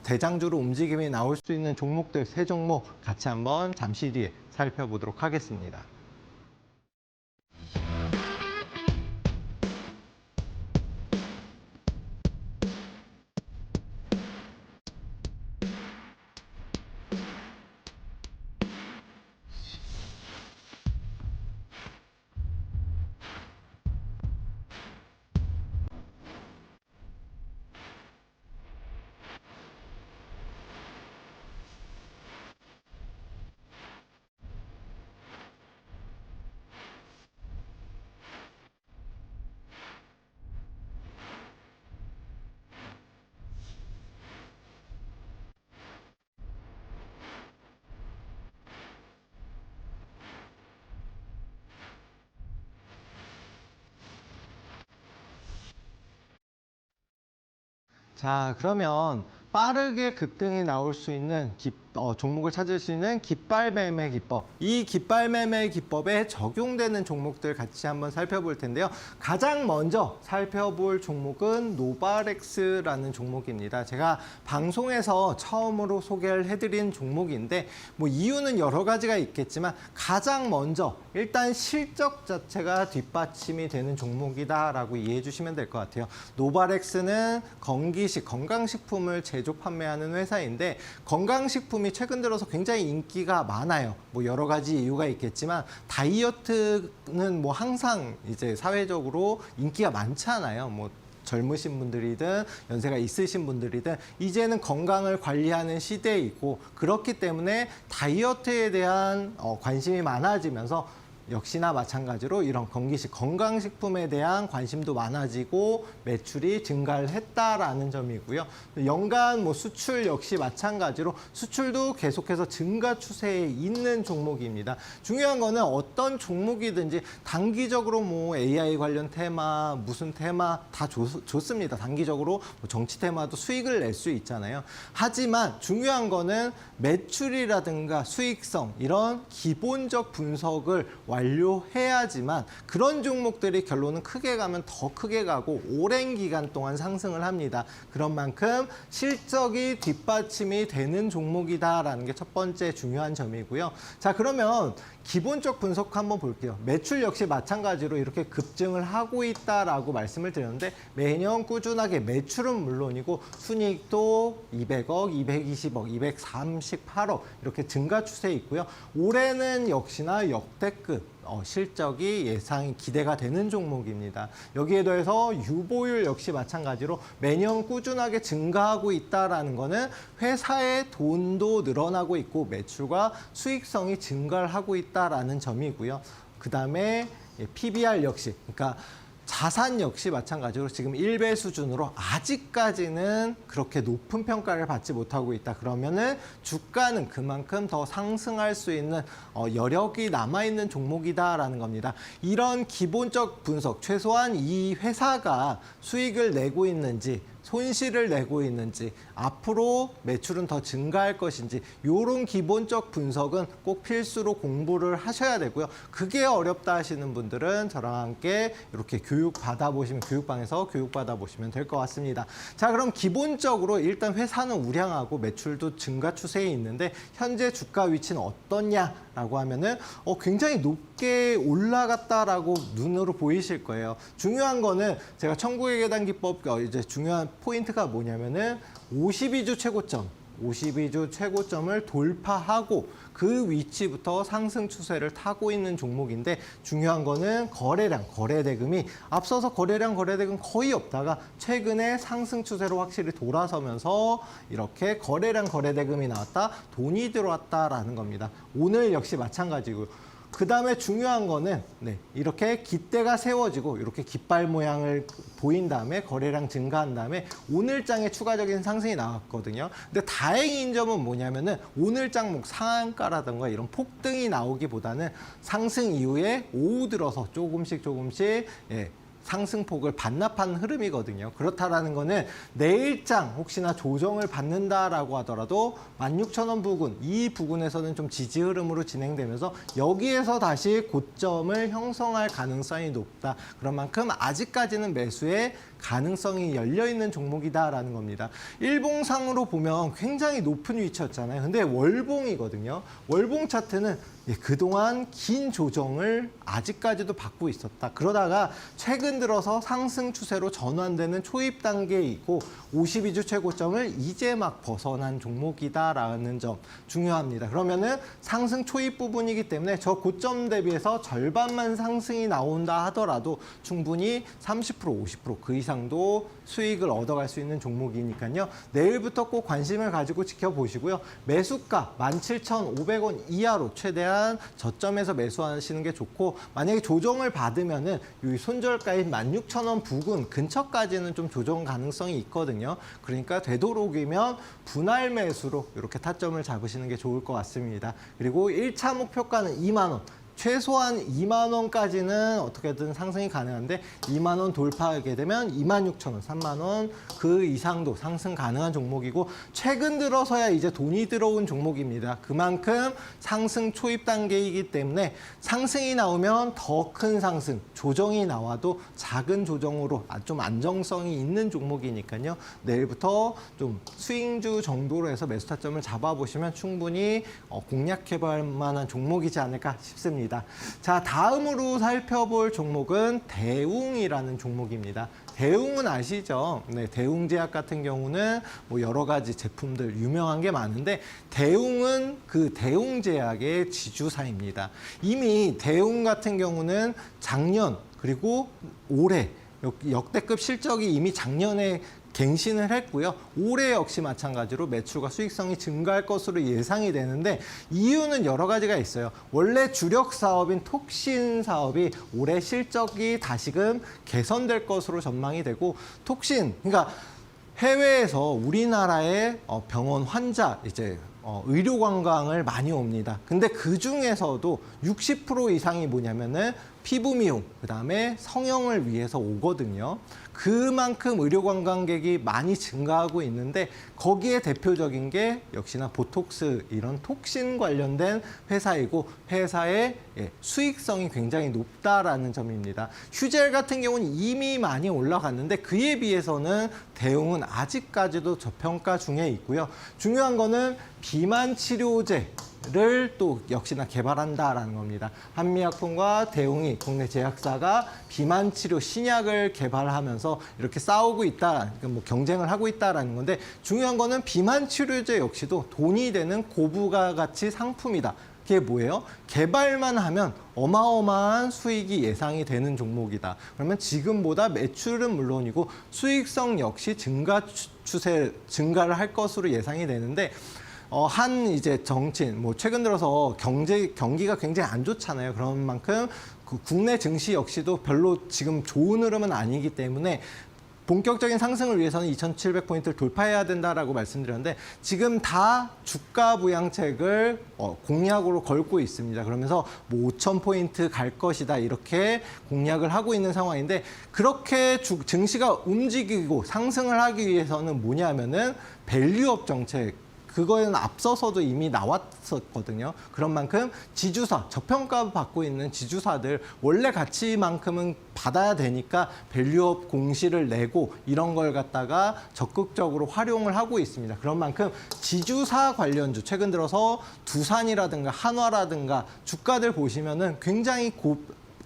대장주로 움직임이 나올 수 있는 종목들 세 종목 같이 한번 잠시 뒤에 살펴보도록 하겠습니다. 자, 그러면 빠르게 급등이 나올 수 있는 종목을 찾을 수 있는 깃발 매매 기법. 이 깃발 매매 기법에 적용되는 종목들 같이 한번 살펴볼 텐데요. 가장 먼저 살펴볼 종목은 노바렉스라는 종목입니다. 제가 방송에서 처음으로 소개를 해드린 종목인데 이유는 여러 가지가 있겠지만 가장 먼저 일단 실적 자체가 뒷받침이 되는 종목이다라고 이해해 주시면 될 것 같아요. 노바렉스는 건강식품을 제조 판매하는 회사인데 건강식품이 최근 들어서 굉장히 인기가 많아요. 여러 가지 이유가 있겠지만 다이어트는 항상 이제 사회적으로 인기가 많잖아요. 젊으신 분들이든 연세가 있으신 분들이든 이제는 건강을 관리하는 시대이고 그렇기 때문에 다이어트에 대한 관심이 많아지면서 역시나 마찬가지로 이런 건강식품에 대한 관심도 많아지고 매출이 증가를 했다라는 점이고요. 연간 수출 역시 마찬가지로 수출도 계속해서 증가 추세에 있는 종목입니다. 중요한 거는 어떤 종목이든지 단기적으로 AI 관련 테마, 무슨 테마 다 좋습니다. 단기적으로 정치 테마도 수익을 낼 수 있잖아요. 하지만 중요한 거는 매출이라든가 수익성 이런 기본적 분석을 완료해야지만 그런 종목들이 결론은 크게 가면 더 크게 가고 오랜 기간 동안 상승을 합니다. 그런 만큼 실적이 뒷받침이 되는 종목이다라는 게 첫 번째 중요한 점이고요. 자, 그러면 기본적 분석 한번 볼게요. 매출 역시 마찬가지로 이렇게 급증을 하고 있다라고 말씀을 드렸는데 매년 꾸준하게 매출은 물론이고 순이익도 200억, 220억, 238억 이렇게 증가 추세에 있고요. 올해는 역시나 역대급 실적이 예상이 기대가 되는 종목입니다. 여기에 더해서 유보율 역시 마찬가지로 매년 꾸준하게 증가하고 있다는 거는 회사의 돈도 늘어나고 있고 매출과 수익성이 증가를 하고 있다는 점이고요. 그 다음에 PBR 역시 그러니까 자산 역시 마찬가지로 지금 1배 수준으로 아직까지는 그렇게 높은 평가를 받지 못하고 있다. 그러면은 주가는 그만큼 더 상승할 수 있는 여력이 남아있는 종목이다라는 겁니다. 이런 기본적 분석, 최소한 이 회사가 수익을 내고 있는지 손실을 내고 있는지 앞으로 매출은 더 증가할 것인지 이런 기본적 분석은 꼭 필수로 공부를 하셔야 되고요. 그게 어렵다 하시는 분들은 저랑 함께 이렇게 교육방에서 교육받아보시면 될 것 같습니다. 자, 그럼 기본적으로 일단 회사는 우량하고 매출도 증가 추세에 있는데 현재 주가 위치는 어떠냐라고 하면은 굉장히 높게 올라갔다라고 눈으로 보이실 거예요. 중요한 거는 제가 천국의 계단 기법 이제 중요한 포인트가 뭐냐면은 52주 최고점 52주 최고점을 돌파하고 그 위치부터 상승 추세를 타고 있는 종목인데 중요한 거는 거래량, 거래대금이 앞서서 거래량, 거래대금 거의 없다가 최근에 상승 추세로 확실히 돌아서면서 이렇게 거래량, 거래대금이 나왔다, 돈이 들어왔다라는 겁니다. 오늘 역시 마찬가지고요. 그 다음에 중요한 거는 이렇게 깃대가 세워지고 이렇게 깃발 모양을 보인 다음에 거래량 증가한 다음에 오늘장에 추가적인 상승이 나왔거든요. 근데 다행인 점은 뭐냐면은 오늘장 뭐 상한가라든가 이런 폭등이 나오기보다는 상승 이후에 오후 들어서 조금씩 상승폭을 반납한 흐름이거든요. 그렇다라는 거는 내일장 혹시나 조정을 받는다라고 하더라도 16,000원 부근, 이 부근에서는 좀 지지 흐름으로 진행되면서 여기에서 다시 고점을 형성할 가능성이 높다. 그런 만큼 아직까지는 매수의 가능성이 열려있는 종목이다라는 겁니다. 일봉상으로 보면 굉장히 높은 위치였잖아요. 근데 월봉이거든요. 월봉 차트는 그동안 긴 조정을 아직까지도 받고 있었다. 그러다가 최근 들어서 상승 추세로 전환되는 초입 단계에 있고 52주 최고점을 이제 막 벗어난 종목이다라는 점 중요합니다. 그러면은 상승 초입 부분이기 때문에 저 고점 대비해서 절반만 상승이 나온다 하더라도 충분히 30%, 50%그 이상도 수익을 얻어갈 수 있는 종목이니까요. 내일부터 꼭 관심을 가지고 지켜보시고요. 매수가 17,500원 이하로 최대한 저점에서 매수하시는 게 좋고 만약에 조정을 받으면은 이 손절가인 16,000원 부근 근처까지는 좀 조정 가능성이 있거든요. 그러니까 되도록이면 분할 매수로 이렇게 타점을 잡으시는 게 좋을 것 같습니다. 그리고 1차 목표가는 2만 원. 최소한 2만 원까지는 어떻게든 상승이 가능한데 2만 원 돌파하게 되면 26,000원, 3만 원 그 이상도 상승 가능한 종목이고 최근 들어서야 이제 돈이 들어온 종목입니다. 그만큼 상승 초입 단계이기 때문에 상승이 나오면 더 큰 상승, 조정이 나와도 작은 조정으로 좀 안정성이 있는 종목이니까요. 내일부터 좀 스윙주 정도로 해서 매수 타점을 잡아보시면 충분히 공략해볼 만한 종목이지 않을까 싶습니다. 자, 다음으로 살펴볼 종목은 대웅이라는 종목입니다. 대웅은 아시죠? 네, 대웅제약 같은 경우는 뭐 여러 가지 제품들 유명한 게 많은데 대웅은 그 대웅제약의 지주사입니다. 이미 대웅 같은 경우는 작년 그리고 올해 역대급 실적이 이미 작년에 갱신을 했고요. 올해 역시 마찬가지로 매출과 수익성이 증가할 것으로 예상이 되는데 이유는 여러 가지가 있어요. 원래 주력 사업인 톡신 사업이 올해 실적이 다시금 개선될 것으로 전망이 되고 톡신, 그러니까 해외에서 우리나라의 병원 환자 의료 관광을 많이 옵니다. 근데 그 중에서도 60% 이상이 뭐냐면은 피부 미용, 그다음에 성형을 위해서 오거든요. 그만큼 의료 관광객이 많이 증가하고 있는데 거기에 대표적인 게 역시나 보톡스 이런 톡신 관련된 회사이고 회사의 수익성이 굉장히 높다라는 점입니다. 휴젤 같은 경우는 이미 많이 올라갔는데 그에 비해서는 대웅은 아직까지도 저평가 중에 있고요. 중요한 거는 비만 치료제를 또 역시나 개발한다라는 겁니다. 한미약품과 대웅이 국내 제약사가 비만 치료 신약을 개발하면서 이렇게 싸우고 있다, 그러니까 뭐 경쟁을 하고 있다라는 건데 중요한 거는 비만 치료제 역시도 돈이 되는 고부가 가치 상품이다. 그게 뭐예요? 개발만 하면 어마어마한 수익이 예상이 되는 종목이다. 그러면 지금보다 매출은 물론이고 수익성 역시 증가를 할 것으로 예상이 되는데 이제 정치인, 뭐 최근 들어서 경기가 굉장히 안 좋잖아요. 그런 만큼 그 국내 증시 역시도 별로 지금 좋은 흐름은 아니기 때문에 본격적인 상승을 위해서는 2,700포인트를 돌파해야 된다라고 말씀드렸는데 지금 다 주가 부양책을 공약으로 걸고 있습니다. 그러면서 뭐 5,000포인트 갈 것이다 이렇게 공약을 하고 있는 상황인데 그렇게 증시가 움직이고 상승을 하기 위해서는 뭐냐면은 밸류업 정책, 그거에는 앞서서도 이미 나왔었거든요. 그런 만큼 지주사, 저평가 받고 있는 지주사들 원래 가치만큼은 받아야 되니까 밸류업 공시를 내고 이런 걸 갖다가 적극적으로 활용을 하고 있습니다. 그런 만큼 지주사 관련주, 최근 들어서 두산이라든가 한화라든가 주가들 보시면은 굉장히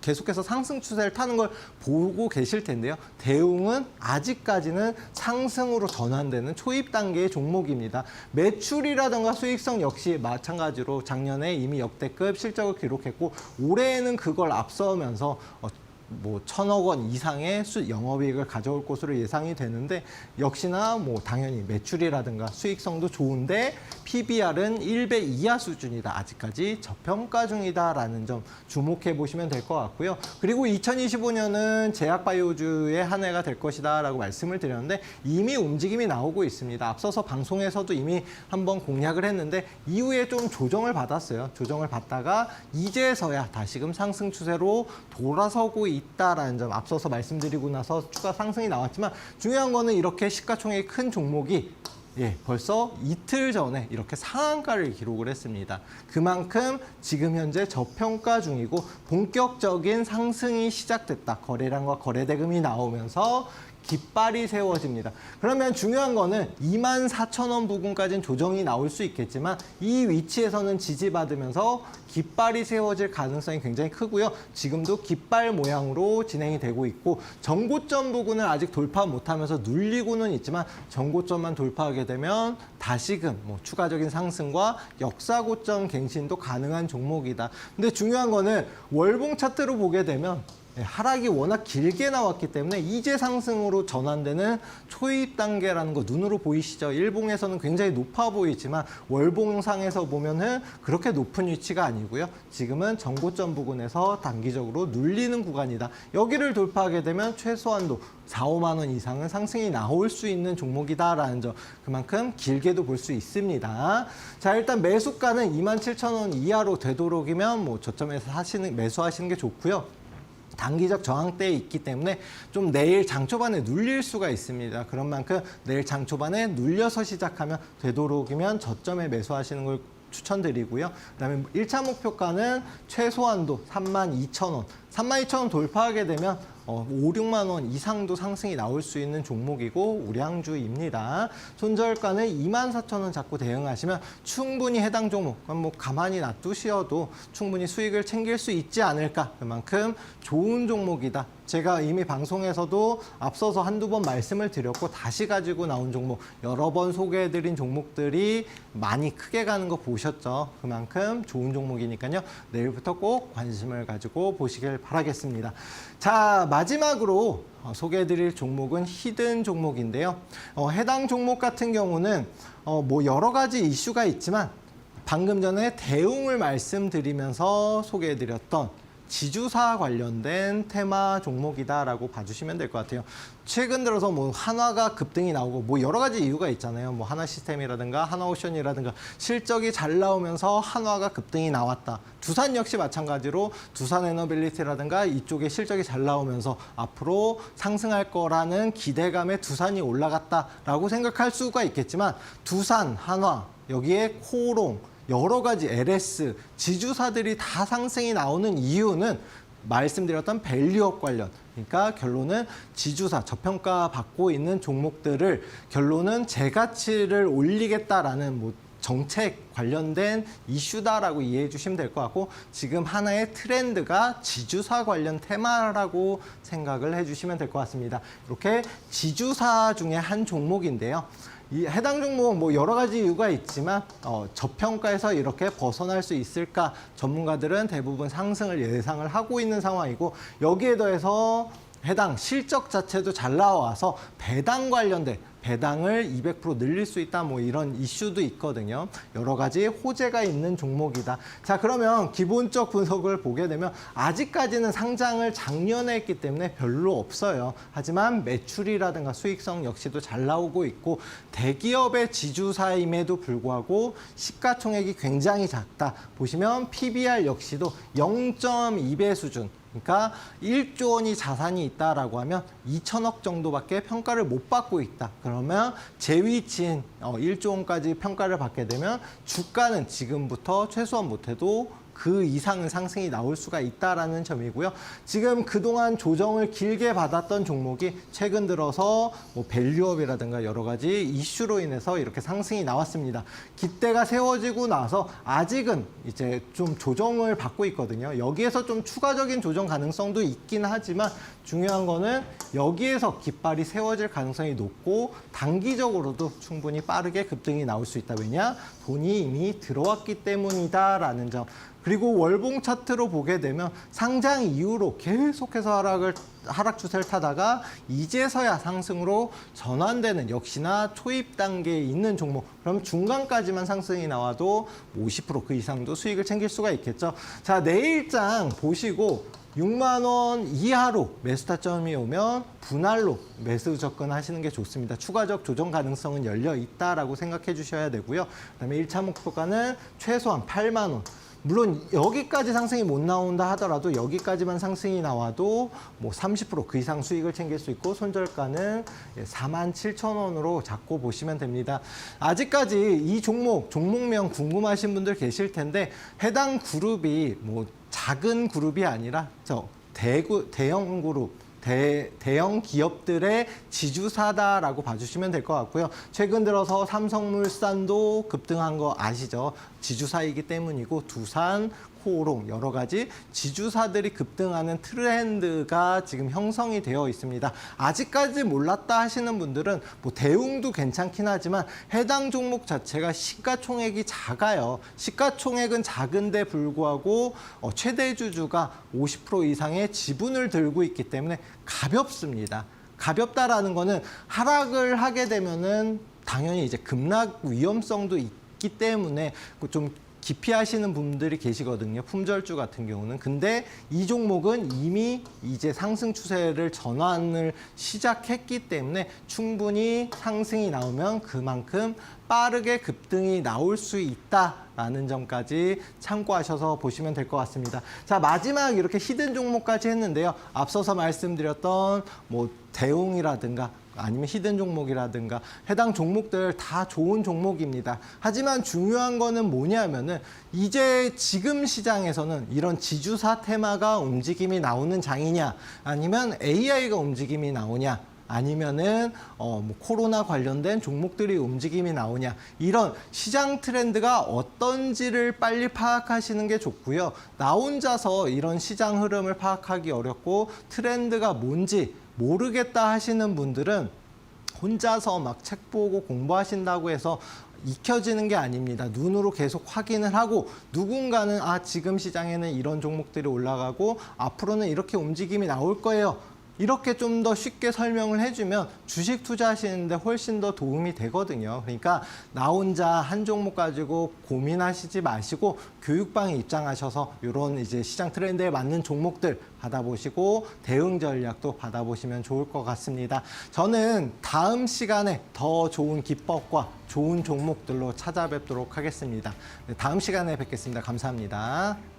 계속해서 상승 추세를 타는 걸 보고 계실 텐데요. 대웅은 아직까지는 상승으로 전환되는 초입 단계의 종목입니다. 매출이라든가 수익성 역시 마찬가지로 작년에 이미 역대급 실적을 기록했고 올해에는 그걸 앞서면서 뭐 1,000억 원 이상의 영업이익을 가져올 것으로 예상이 되는데 역시나 뭐 당연히 매출이라든가 수익성도 좋은데 PBR은 1배 이하 수준이다. 아직까지 저평가 중이다라는 점 주목해 보시면 될 것 같고요. 그리고 2025년은 제약바이오주의 한 해가 될 것이다라고 말씀을 드렸는데 이미 움직임이 나오고 있습니다. 앞서서 방송에서도 이미 한번 공략을 했는데 이후에 좀 조정을 받았어요. 조정을 받다가 이제서야 다시금 상승 추세로 돌아서고 있다라는 점 앞서서 말씀드리고 나서 추가 상승이 나왔지만 중요한 거는 이렇게 시가총액이 큰 종목이 벌써 이틀 전에 이렇게 상한가를 기록을 했습니다. 그만큼 지금 현재 저평가 중이고 본격적인 상승이 시작됐다. 거래량과 거래대금이 나오면서 깃발이 세워집니다. 그러면 중요한 거는 24,000원 부근까지는 조정이 나올 수 있겠지만 이 위치에서는 지지받으면서 깃발이 세워질 가능성이 굉장히 크고요. 지금도 깃발 모양으로 진행이 되고 있고 전고점 부근을 아직 돌파 못하면서 눌리고는 있지만 전고점만 돌파하게 되면 다시금 뭐 추가적인 상승과 역사고점 갱신도 가능한 종목이다. 근데 중요한 거는 월봉 차트로 보게 되면 하락이 워낙 길게 나왔기 때문에 이제 상승으로 전환되는 초입 단계라는 거 눈으로 보이시죠? 일봉에서는 굉장히 높아 보이지만 월봉상에서 보면은 그렇게 높은 위치가 아니고요. 지금은 전고점 부근에서 단기적으로 눌리는 구간이다. 여기를 돌파하게 되면 최소한도 4, 5만 원 이상은 상승이 나올 수 있는 종목이다라는 점 그만큼 길게도 볼 수 있습니다. 자, 일단 매수가는 27,000원 이하로 되도록이면 뭐 저점에서 매수하시는 게 좋고요. 단기적 저항대에 있기 때문에 좀 내일 장 초반에 눌릴 수가 있습니다. 그런 만큼 내일 장 초반에 눌려서 시작하면 되도록이면 저점에 매수하시는 걸 추천드리고요. 그다음에 1차 목표가는 최소한도 32,000원. 32,000원 돌파하게 되면 5, 6만 원 이상도 상승이 나올 수 있는 종목이고 우량주입니다. 손절가는 24,000원 잡고 대응하시면 충분히 해당 종목, 뭐 가만히 놔두셔도 충분히 수익을 챙길 수 있지 않을까. 그만큼 좋은 종목이다. 제가 이미 방송에서도 앞서서 한두 번 말씀을 드렸고 다시 가지고 나온 종목, 여러 번 소개해드린 종목들이 많이 크게 가는 거 보셨죠? 그만큼 좋은 종목이니까요. 내일부터 꼭 관심을 가지고 보시길 바라겠습니다. 자, 마지막으로 소개해드릴 종목은 히든 종목인데요. 해당 종목 같은 경우는 뭐 여러 가지 이슈가 있지만 방금 전에 대웅을 말씀드리면서 소개해드렸던 지주사 관련된 테마 종목이다라고 봐주시면 될 것 같아요. 최근 들어서 뭐 한화가 급등이 나오고 뭐 여러 가지 이유가 있잖아요. 뭐 하나시스템이라든가 하나오션이라든가 실적이 잘 나오면서 한화가 급등이 나왔다. 두산 역시 마찬가지로 두산에너빌리티라든가 이쪽에 실적이 잘 나오면서 앞으로 상승할 거라는 기대감에 두산이 올라갔다라고 생각할 수가 있겠지만 두산, 한화, 여기에 코오롱, 여러 가지 LS, 지주사들이 다 상승이 나오는 이유는 말씀드렸던 밸류업 관련, 그러니까 결론은 지주사, 저평가 받고 있는 종목들을 결론은 재가치를 올리겠다라는 뭐 정책 관련된 이슈다라고 이해해 주시면 될 것 같고 지금 하나의 트렌드가 지주사 관련 테마라고 생각을 해주시면 될 것 같습니다. 이렇게 지주사 중에 한 종목인데요. 이 해당 종목 뭐 여러 가지 이유가 있지만 저평가에서 이렇게 벗어날 수 있을까? 전문가들은 대부분 상승을 예상을 하고 있는 상황이고 여기에 더해서 해당 실적 자체도 잘 나와서 배당 관련된 배당을 200% 늘릴 수 있다 뭐 이런 이슈도 있거든요. 여러 가지 호재가 있는 종목이다. 자, 그러면 기본적 분석을 보게 되면 아직까지는 상장을 작년에 했기 때문에 별로 없어요. 하지만 매출이라든가 수익성 역시도 잘 나오고 있고 대기업의 지주사임에도 불구하고 시가총액이 굉장히 작다. 보시면 PBR 역시도 0.2배 수준. 그러니까 1조 원이 자산이 있다라고 하면 2천억 정도밖에 평가를 못 받고 있다. 그러면 제 위치인 1조 원까지 평가를 받게 되면 주가는 지금부터 최소한 못해도 그 이상은 상승이 나올 수가 있다라는 점이고요. 지금 그동안 조정을 길게 받았던 종목이 최근 들어서 뭐 밸류업이라든가 여러 가지 이슈로 인해서 이렇게 상승이 나왔습니다. 깃대가 세워지고 나서 아직은 이제 좀 조정을 받고 있거든요. 여기에서 좀 추가적인 조정 가능성도 있긴 하지만 중요한 거는 여기에서 깃발이 세워질 가능성이 높고 단기적으로도 충분히 빠르게 급등이 나올 수 있다. 왜냐? 돈이 이미 들어왔기 때문이다라는 점. 그리고 월봉 차트로 보게 되면 상장 이후로 계속해서 하락 추세를 타다가 이제서야 상승으로 전환되는 역시나 초입 단계에 있는 종목. 그럼 중간까지만 상승이 나와도 50% 이상도 수익을 챙길 수가 있겠죠. 자, 내일장 보시고 6만 원 이하로 매수 타점이 오면 분할로 매수 접근하시는 게 좋습니다. 추가적 조정 가능성은 열려 있다라고 생각해 주셔야 되고요. 그다음에 1차 목표가는 최소한 8만 원. 물론 여기까지 상승이 못 나온다 하더라도 여기까지만 상승이 나와도 뭐 30% 이상 수익을 챙길 수 있고 손절가는 47,000원으로 잡고 보시면 됩니다. 아직까지 이 종목명 궁금하신 분들 계실 텐데 해당 그룹이 뭐 작은 그룹이 아니라 대형 그룹, 대형 기업들의 지주사다라고 봐주시면 될 것 같고요. 최근 들어서 삼성물산도 급등한 거 아시죠? 지주사이기 때문이고 두산, 코오롱 여러 가지 지주사들이 급등하는 트렌드가 지금 형성이 되어 있습니다. 아직까지 몰랐다 하시는 분들은 뭐 대웅도 괜찮긴 하지만 해당 종목 자체가 시가총액이 작아요. 시가총액은 작은데 불구하고 최대 주주가 50% 이상의 지분을 들고 있기 때문에 가볍습니다. 가볍다라는 거는 하락을 하게 되면은 당연히 이제 급락 위험성도 있기 때문에 좀 기피하시는 분들이 계시거든요. 품절주 같은 경우는. 근데 이 종목은 이미 이제 상승 추세를 전환을 시작했기 때문에 충분히 상승이 나오면 그만큼 빠르게 급등이 나올 수 있다라는 점까지 참고하셔서 보시면 될 것 같습니다. 자, 마지막 이렇게 히든 종목까지 했는데요. 앞서서 말씀드렸던 뭐 대웅이라든가 아니면 히든 종목이라든가 해당 종목들 다 좋은 종목입니다. 하지만 중요한 거는 뭐냐면은 이제 지금 시장에서는 이런 지주사 테마가 움직임이 나오는 장이냐 아니면 AI가 움직임이 나오냐 아니면은 뭐 코로나 관련된 종목들이 움직임이 나오냐 이런 시장 트렌드가 어떤지를 빨리 파악하시는 게 좋고요. 나 혼자서 이런 시장 흐름을 파악하기 어렵고 트렌드가 뭔지 모르겠다 하시는 분들은 혼자서 막 책 보고 공부하신다고 해서 익혀지는 게 아닙니다. 눈으로 계속 확인을 하고 누군가는 지금 시장에는 이런 종목들이 올라가고 앞으로는 이렇게 움직임이 나올 거예요. 이렇게 좀 더 쉽게 설명을 해주면 주식 투자하시는데 훨씬 더 도움이 되거든요. 그러니까 나 혼자 한 종목 가지고 고민하시지 마시고 교육방에 입장하셔서 이런 이제 시장 트렌드에 맞는 종목들 받아보시고 대응 전략도 받아보시면 좋을 것 같습니다. 저는 다음 시간에 더 좋은 기법과 좋은 종목들로 찾아뵙도록 하겠습니다. 다음 시간에 뵙겠습니다. 감사합니다.